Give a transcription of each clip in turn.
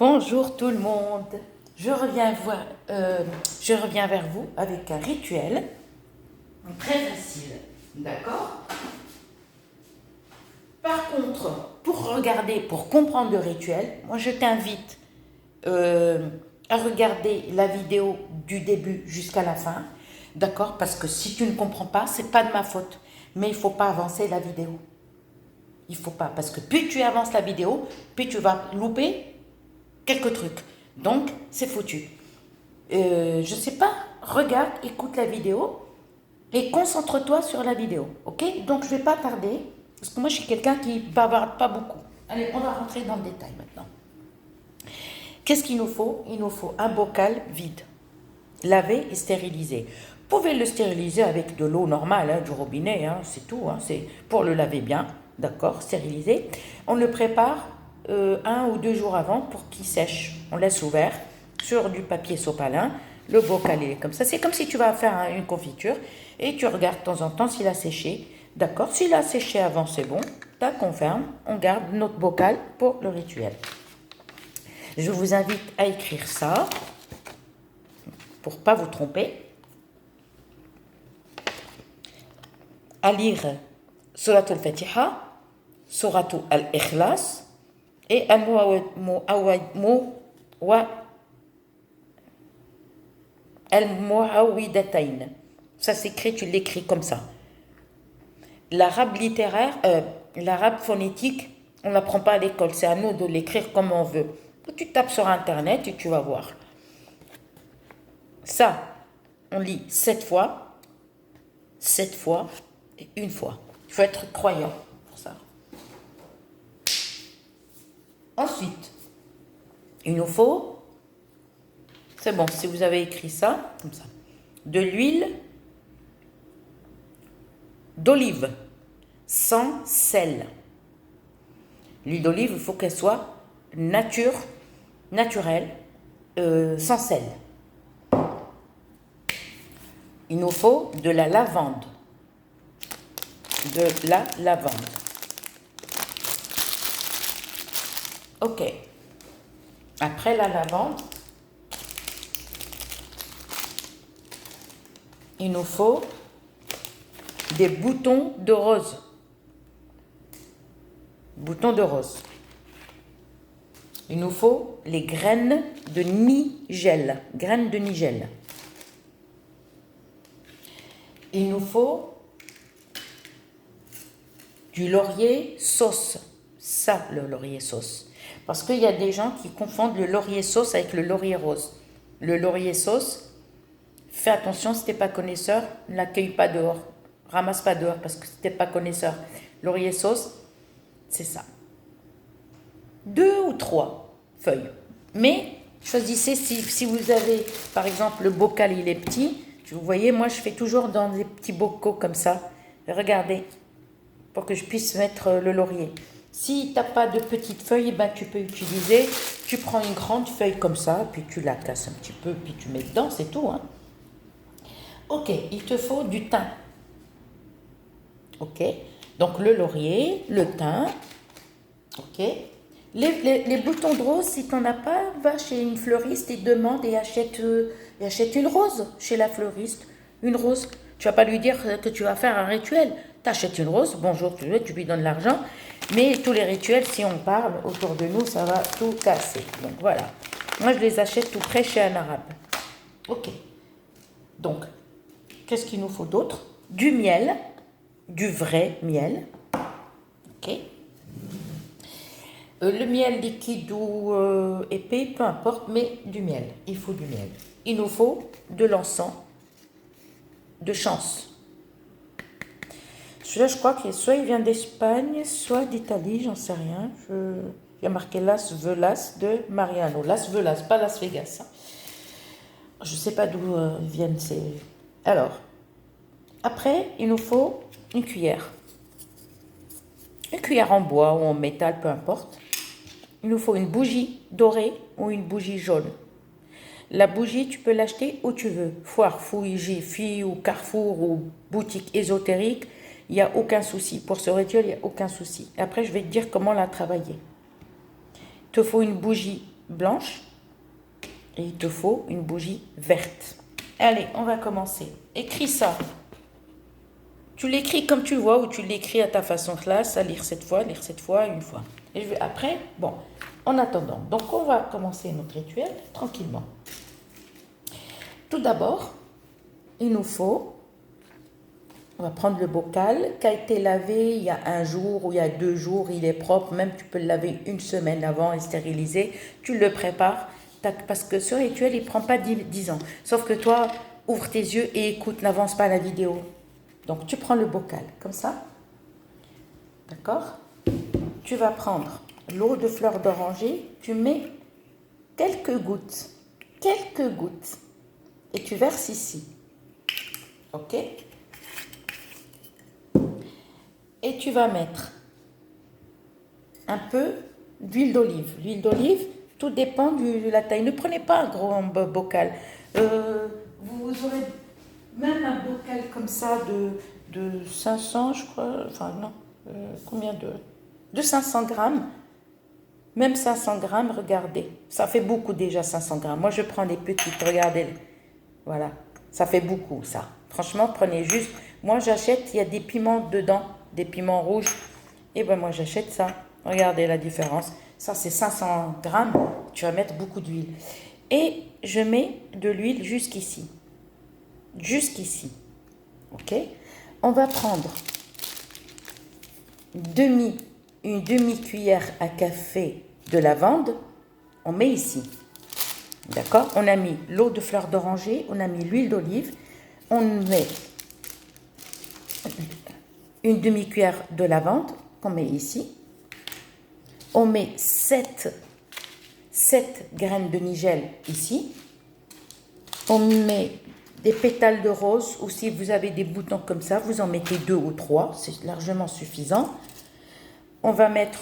Bonjour tout le monde, je reviens vers vous avec un rituel très facile, d'accord? Par contre, pour comprendre le rituel, moi je t'invite à regarder la vidéo du début jusqu'à la fin, d'accord? Parce que si tu ne comprends pas, c'est pas de ma faute, mais il ne faut pas avancer la vidéo. Il ne faut pas, parce que plus tu avances la vidéo, plus tu vas louper quelques trucs. Donc, c'est foutu. Je sais pas, regarde, écoute la vidéo et concentre-toi sur la vidéo, ok? Donc, je vais pas tarder, parce que moi, je suis quelqu'un qui bavarde pas beaucoup. Allez, on va rentrer dans le détail maintenant. Qu'est-ce qu'il nous faut? Il nous faut un bocal vide, lavé et stérilisé. Vous pouvez le stériliser avec de l'eau normale, hein, du robinet, hein, c'est tout. Hein, c'est pour le laver bien, d'accord, stérilisé. On le prépare 1 ou 2 jours avant pour qu'il sèche. On laisse ouvert sur du papier sopalin. Le bocal est comme ça. C'est comme si tu vas faire une confiture et tu regardes de temps en temps s'il a séché. D'accord, s'il a séché avant, c'est bon. Tac, on ferme. On garde notre bocal pour le rituel. Je vous invite à écrire ça pour ne pas vous tromper. À lire Surat al-Fatiha, Surat al-Ikhlas et Al-Muawwidatayn. Ça s'écrit, tu l'écris comme ça. L'arabe littéraire, l'arabe phonétique, on ne l'apprend pas à l'école, c'est à nous de l'écrire comme on veut. Tu tapes sur internet et tu vas voir. Ça, on lit 7 fois et 1 fois. Il faut être croyant pour ça. Ensuite, il nous faut, c'est bon, si vous avez écrit ça, comme ça, de l'huile d'olive sans sel. L'huile d'olive, il faut qu'elle soit naturelle, sans sel. Il nous faut de la lavande. De la lavande. Ok. Après la lavande, il nous faut des boutons de rose. Boutons de rose. Il nous faut les graines de nigel. Graines de nigel. Il nous faut du laurier sauce. Ça, le laurier sauce. Parce qu'il y a des gens qui confondent le laurier sauce avec le laurier rose. Le laurier sauce, fais attention, si tu n'es pas connaisseur, ne l'accueille pas dehors. Ramasse pas dehors parce que si tu n'es pas connaisseur. Laurier sauce, c'est ça. 2 ou 3 feuilles. Mais choisissez si vous avez, par exemple, le bocal, il est petit. Vous voyez, moi, je fais toujours dans des petits bocaux comme ça. Regardez, pour que je puisse mettre le laurier. Si tu n'as pas de petites feuilles, ben, tu peux utiliser, tu prends une grande feuille comme ça, puis tu la casses un petit peu, puis tu mets dedans, c'est tout. Hein. Ok, il te faut du thym. Ok, donc le laurier, le thym. Ok, les boutons de rose, si tu n'en as pas, va chez une fleuriste et demande et achète une rose chez la fleuriste. Une rose. Tu vas pas lui dire que tu vas faire un rituel. Tu achètes une rose, bonjour, tu lui donnes l'argent. Mais tous les rituels, si on parle autour de nous, ça va tout casser. Donc voilà. Moi, je les achète tout près chez un arabe. Ok. Donc, qu'est-ce qu'il nous faut d'autre? Du miel, du vrai miel. Ok. Le miel liquide ou épais, peu importe, mais du miel. Il faut du miel. Il nous faut de l'encens de chance. Celui-là, je crois que soit il vient d'Espagne, soit d'Italie, j'en sais rien. Il y a marqué Las Vegas de Mariano. Las Vegas, pas Las Vegas. Hein. Je ne sais pas d'où viennent ces... Alors, après, il nous faut une cuillère. Une cuillère en bois ou en métal, peu importe. Il nous faut une bougie dorée ou une bougie jaune. La bougie, tu peux l'acheter où tu veux. Foire, fouille, Jiffy ou Carrefour ou boutique ésotérique, il n'y a aucun souci. Pour ce rituel, il n'y a aucun souci. Après, je vais te dire comment la travailler. Il te faut une bougie blanche et il te faut une bougie verte. Allez, on va commencer. Écris ça. Tu l'écris comme tu vois ou tu l'écris à ta façon classe, à lire cette fois, une fois. Et je vais après, bon, en attendant. Donc, on va commencer notre rituel tranquillement. Tout d'abord, il nous faut, on va prendre le bocal qui a été lavé il y a 1 jour ou il y a 2 jours, il est propre, même tu peux le laver 1 semaine avant et stériliser. Tu le prépares parce que ce rituel, il ne prend pas 10 ans. Sauf que toi, ouvre tes yeux et écoute, n'avance pas la vidéo. Donc, tu prends le bocal, comme ça. D'accord? Tu vas prendre l'eau de fleur d'oranger, tu mets quelques gouttes, et tu verses ici. Ok? Et tu vas mettre un peu d'huile d'olive. L'huile d'olive, tout dépend de la taille. Ne prenez pas un gros bocal. Vous aurez même un bocal comme ça de 500, je crois, enfin non, combien de 500 grammes, même 500 grammes, regardez, ça fait beaucoup déjà 500 grammes. Moi je prends les petites, regardez, voilà, ça fait beaucoup ça. Franchement, prenez juste, moi j'achète, il y a des piments dedans, des piments rouges, et ben moi j'achète ça, regardez la différence. Ça c'est 500 grammes, tu vas mettre beaucoup d'huile. Et je mets de l'huile jusqu'ici. Ok? On va prendre une demi-cuillère à café de lavande, on met ici. D'accord? On a mis l'eau de fleur d'oranger, on a mis l'huile d'olive, on met une demi-cuillère de lavande qu'on met ici. On met 7 graines de nigel ici. On met des pétales de rose, ou si vous avez des boutons comme ça, vous en mettez 2 ou 3, c'est largement suffisant. On va mettre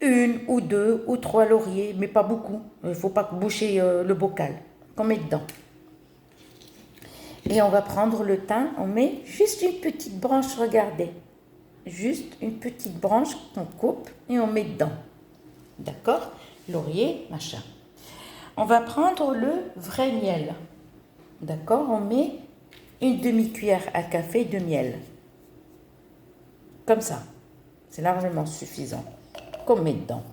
1 ou 2 ou 3 lauriers, mais pas beaucoup. Il ne faut pas boucher le bocal qu'on met dedans. Et on va prendre le thym, on met juste une petite branche, regardez. Juste une petite branche qu'on coupe et on met dedans. D'accord? Laurier, machin. On va prendre le vrai miel. D'accord? On met une demi-cuillère à café de miel. Comme ça. C'est largement suffisant. Qu'on met dedans.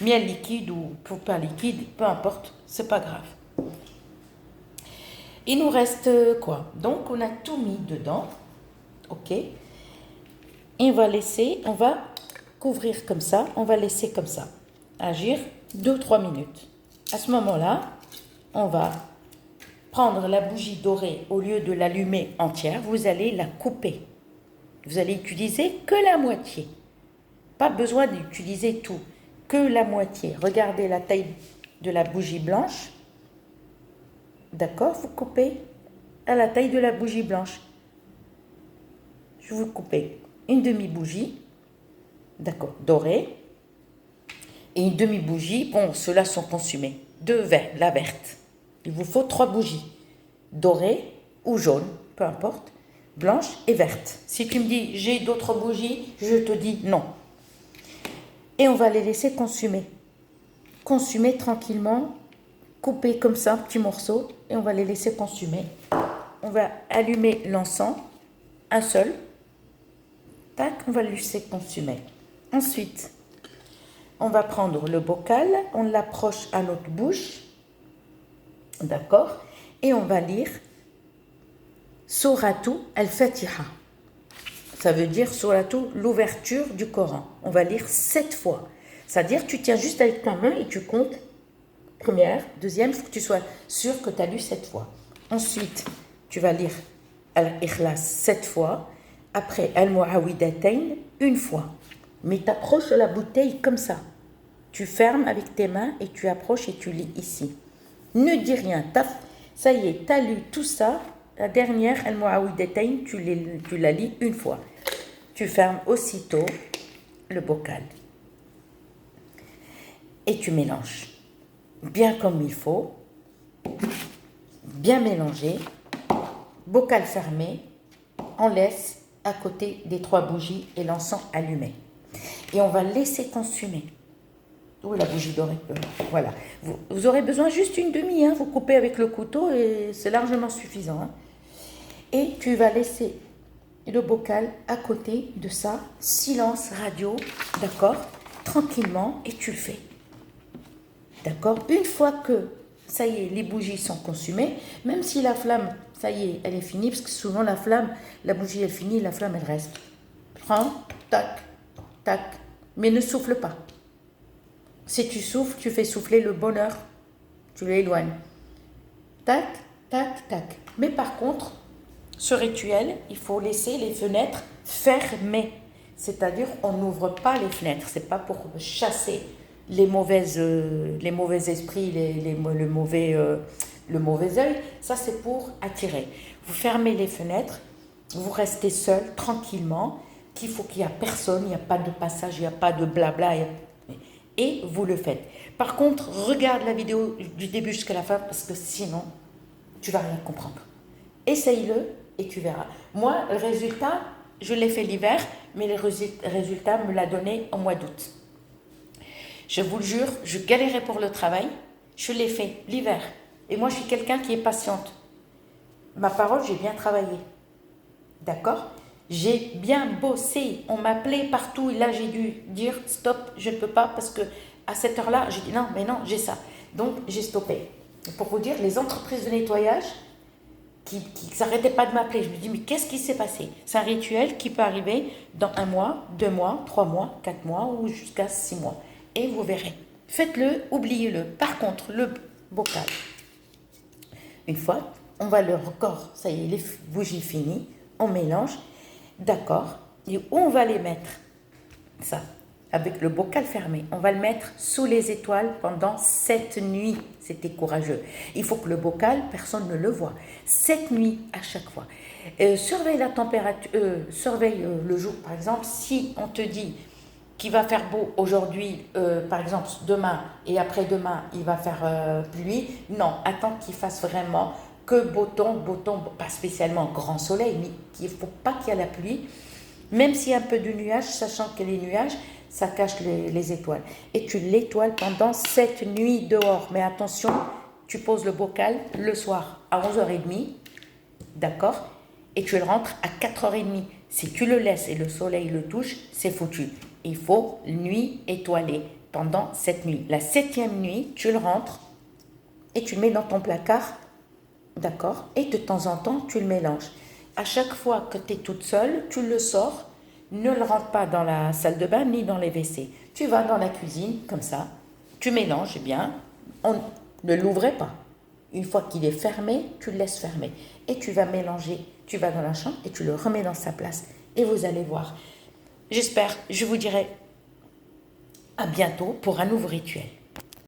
Miel liquide ou pas liquide, peu importe, c'est pas grave. Il nous reste quoi? Donc, on a tout mis dedans. Ok? Et on va couvrir comme ça. On va laisser comme ça. Agir 2-3 minutes. À ce moment-là, on va prendre la bougie dorée, au lieu de l'allumer entière, vous allez la couper. Vous allez utiliser que la moitié. Pas besoin d'utiliser tout, que la moitié. Regardez la taille de la bougie blanche. D'accord? Vous coupez à la taille de la bougie blanche. Je vous coupe une demi-bougie, d'accord, dorée, et une demi-bougie, bon, ceux-là sont consumés, la verte. Il vous faut 3 bougies, dorées ou jaunes, peu importe, blanches et vertes. Si tu me dis, j'ai d'autres bougies, je te dis non. Et on va les laisser consumer. Consumer tranquillement, couper comme ça, petits morceaux, et on va les laisser consumer. On va allumer l'encens, un seul. Tac, on va le laisser consumer. Ensuite, on va prendre le bocal, on l'approche à notre bouche. D'accord? Et on va lire Suratu al-Fatiha. Ça veut dire Suratu, l'ouverture du Coran. On va lire 7 fois. C'est-à-dire tu tiens juste avec ta main et tu comptes. Première, deuxième, il faut que tu sois sûr que tu as lu 7 fois. Ensuite, tu vas lire Al-Ikhlas 7 fois. Après, Al-Mu'awidatayn, 1 fois. Mais tu approches la bouteille comme ça. Tu fermes avec tes mains et tu approches et tu lis ici. Ne dis rien. Ça y est, tu as lu tout ça. La dernière, Al-Mu'awidatayn, tu la lis 1 fois. Tu fermes aussitôt le bocal. Et tu mélanges. Bien comme il faut. Bien mélangé. Bocal fermé. On laisse à côté des 3 bougies et l'encens allumé. Et on va laisser consumer. Où est la bougie dorée? Voilà. Vous aurez besoin juste une demi, hein. Vous coupez avec le couteau et c'est largement suffisant, hein. Et tu vas laisser le bocal à côté de ça, silence radio, d'accord, tranquillement, et tu le fais. D'accord? Une fois que, ça y est, les bougies sont consumées, même si la flamme, ça y est, elle est finie, parce que souvent la flamme, la bougie elle finit, la flamme elle reste. Prends, tac, tac, mais ne souffle pas. Si tu souffles, tu fais souffler le bonheur, tu l'éloignes. Tac, tac, tac. Mais par contre, ce rituel, il faut laisser les fenêtres fermées. C'est-à-dire, on n'ouvre pas les fenêtres. C'est pas pour chasser les mauvais esprits, le mauvais œil. Ça, c'est pour attirer. Vous fermez les fenêtres, vous restez seul, tranquillement, qu'il faut qu'il n'y a personne, il n'y a pas de passage, il n'y a pas de blabla. Et vous le faites. Par contre, regarde la vidéo du début jusqu'à la fin, parce que sinon, tu vas rien comprendre. Essaye-le et tu verras. Moi, le résultat, je l'ai fait l'hiver, mais le résultat me l'a donné au mois d'août. Je vous le jure, je galérais pour le travail, je l'ai fait l'hiver. Et moi, je suis quelqu'un qui est patiente. Ma parole, j'ai bien travaillé. D'accord? J'ai bien bossé. On m'appelait partout et là, j'ai dû dire stop, je ne peux pas parce que à cette heure-là, j'ai dit non, mais non, j'ai ça. Donc, j'ai stoppé. Et pour vous dire, les entreprises de nettoyage qui s'arrêtaient pas de m'appeler, je me dis mais qu'est-ce qui s'est passé? C'est un rituel qui peut arriver dans 1 mois, 2 mois, 3 mois, 4 mois ou jusqu'à 6 mois. Et vous verrez. Faites-le, oubliez-le. Par contre, le bocal, une fois, on va le record, ça y est, les bougies finies, on mélange, d'accord, et où on va les mettre? Ça, avec le bocal fermé, on va le mettre sous les étoiles pendant 7 nuits. C'était courageux. Il faut que le bocal, personne ne le voit. 7 nuits à chaque fois. Surveille la température, surveille le jour, par exemple, si on te dit qu'il va faire beau aujourd'hui, par exemple demain et après-demain, il va faire pluie. Non, attends qu'il fasse vraiment que beau temps, pas spécialement grand soleil, mais il ne faut pas qu'il y ait la pluie. Même s'il y a un peu de nuages, sachant que les nuages, ça cache les étoiles. Et tu l'étoiles pendant 7 nuits dehors. Mais attention, tu poses le bocal le soir à 11h30, d'accord? Et tu le rentres à 4h30. Si tu le laisses et le soleil le touche, c'est foutu. Il faut nuit étoilée pendant 7 nuits. La 7e nuit, tu le rentres et tu le mets dans ton placard, d'accord? Et de temps en temps, tu le mélanges. À chaque fois que tu es toute seule, tu le sors, ne le rentre pas dans la salle de bain ni dans les WC. Tu vas dans la cuisine, comme ça, tu mélanges bien, ne l'ouvrez pas. Une fois qu'il est fermé, tu le laisses fermer. Et tu vas mélanger, tu vas dans la chambre et tu le remets dans sa place. Et vous allez voir. J'espère, je vous dirai à bientôt pour un nouveau rituel.